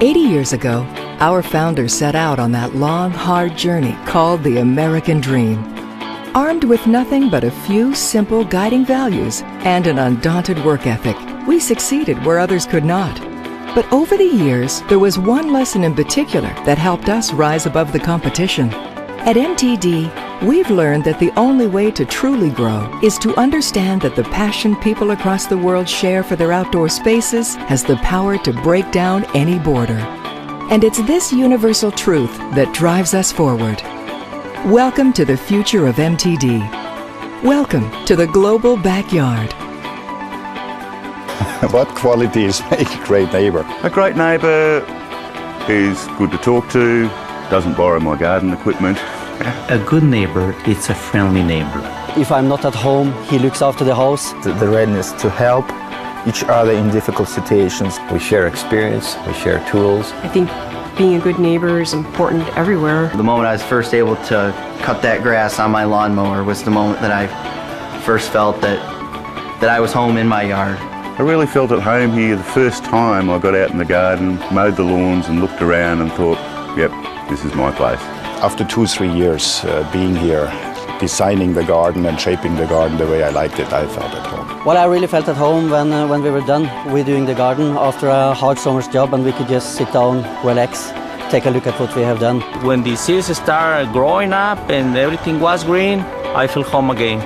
80 years ago, our founders set out on that long, hard journey called the American Dream. Armed with nothing but a few simple guiding values and an undaunted work ethic, we succeeded where others could not. But over the years, there was one lesson in particular that helped us rise above the competition. At MTD, we've learned that the only way to truly grow is to understand that the passion people across the world share for their outdoor spaces has the power to break down any border. And it's this universal truth that drives us forward. Welcome to the future of MTD. Welcome to the global backyard. What qualities make a great neighbor? A great neighbour is good to talk to, doesn't borrow my garden equipment. A good neighbor is a friendly neighbor. If I'm not at home, he looks after the house. The readiness to help each other in difficult situations. We share experience, we share tools. I think being a good neighbor is important everywhere. The moment I was first able to cut that grass on my lawnmower was the moment that I first felt that I was home in my yard. I really felt at home here the first time I got out in the garden, mowed the lawns and looked around and thought, yep, this is my place. After 2-3 years being here, designing the garden and shaping the garden the way I liked it, I felt at home. Well, I really felt at home when we were done with doing the garden after a hard summer's job, and we could just sit down, relax, take a look at what we have done. When the seeds started growing up and everything was green, I feel home again.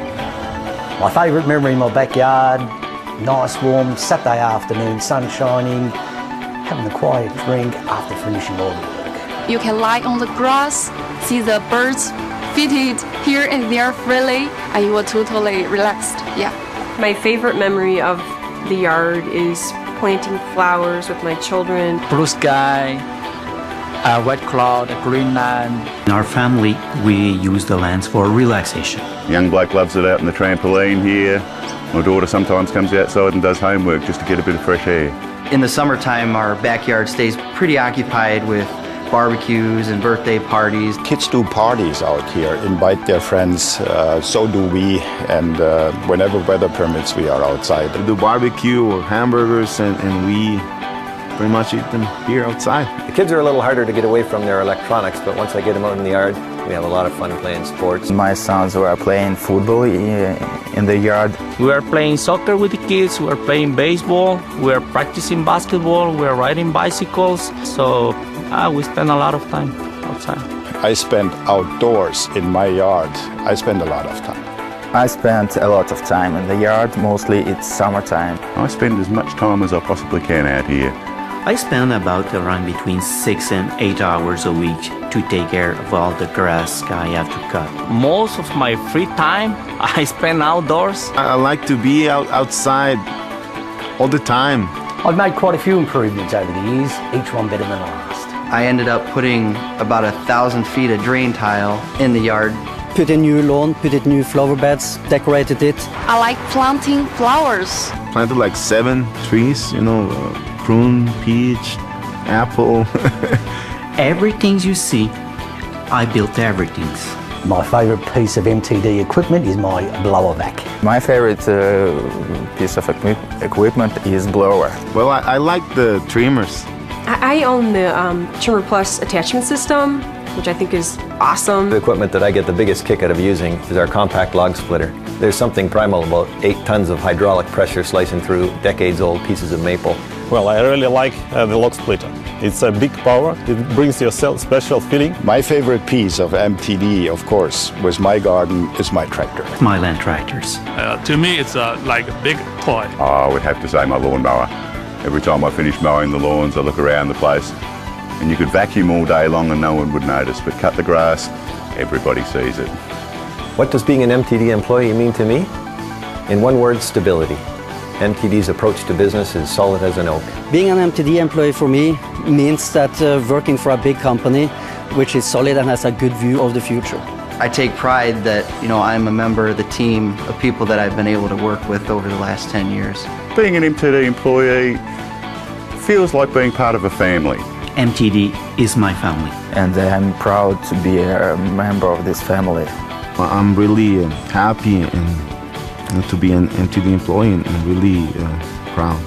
My favourite memory in my backyard, nice warm Saturday afternoon, sun shining, having a quiet drink after finishing all the work. You can lie on the grass, see the birds fitted here and there freely, and you are totally relaxed. Yeah. My favorite memory of the yard is planting flowers with my children. Blue sky, a red cloud, a green land. In our family, we use the lands for relaxation. Young bloke loves it out in the trampoline here. My daughter sometimes comes outside and does homework just to get a bit of fresh air. In the summertime, our backyard stays pretty occupied with barbecues and birthday parties. Kids do parties out here, invite their friends, so do we, and whenever weather permits, we are outside. We do barbecue or hamburgers, and we pretty much eat them here outside. The kids are a little harder to get away from their electronics, but once I get them out in the yard, we have a lot of fun playing sports. My sons were playing football in the yard. We are playing soccer with the kids, we are playing baseball, we are practicing basketball, we are riding bicycles, so we spend a lot of time outside. I spend outdoors in my yard. I spend a lot of time. I spent a lot of time in the yard, mostly it's summertime. I spend as much time as I possibly can out here. I spend about around between 6 and 8 hours a week to take care of all the grass I have to cut. Most of my free time I spend outdoors. I like to be outside all the time. I've made quite a few improvements over the years, each one better than the last. I ended up putting about 1,000 feet of drain tile in the yard. Put in new lawn, put in new flower beds, decorated it. I like planting flowers. Planted like 7 trees, prune, peach, apple. Everything you see, I built everything. My favourite piece of MTD equipment is my blower vac. My favorite piece of equipment is blower. Well, I like the trimmers. I own the Trimmer Plus attachment system, which I think is awesome. The equipment that I get the biggest kick out of using is our compact log splitter. There's something primal about 8 tons of hydraulic pressure slicing through decades-old pieces of maple. Well, I really like the log splitter. It's a big power. It brings you a special feeling. My favorite piece of MTD, of course, with my garden is my tractor. My land tractors. To me, it's like a big toy. I would have to say my lawnmower. Every time I finish mowing the lawns, I look around the place, and you could vacuum all day long and no one would notice, but cut the grass, everybody sees it. What does being an MTD employee mean to me? In one word, stability. MTD's approach to business is solid as an oak. Being an MTD employee for me means that working for a big company which is solid and has a good view of the future. I take pride that, I'm a member of the team of people that I've been able to work with over the last 10 years. Being an MTD employee feels like being part of a family. MTD is my family. And I'm proud to be a member of this family. I'm really happy and to be an MTD employee and really proud.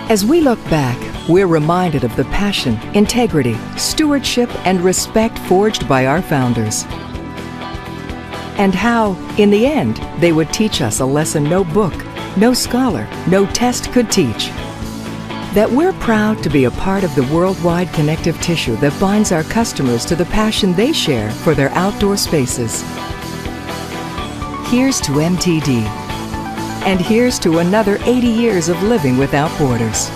As we look back, we're reminded of the passion, integrity, stewardship, and respect forged by our founders. And how, in the end, they would teach us a lesson no book, no scholar, no test could teach. That we're proud to be a part of the worldwide connective tissue that binds our customers to the passion they share for their outdoor spaces. Here's to MTD. And here's to another 80 years of living without borders.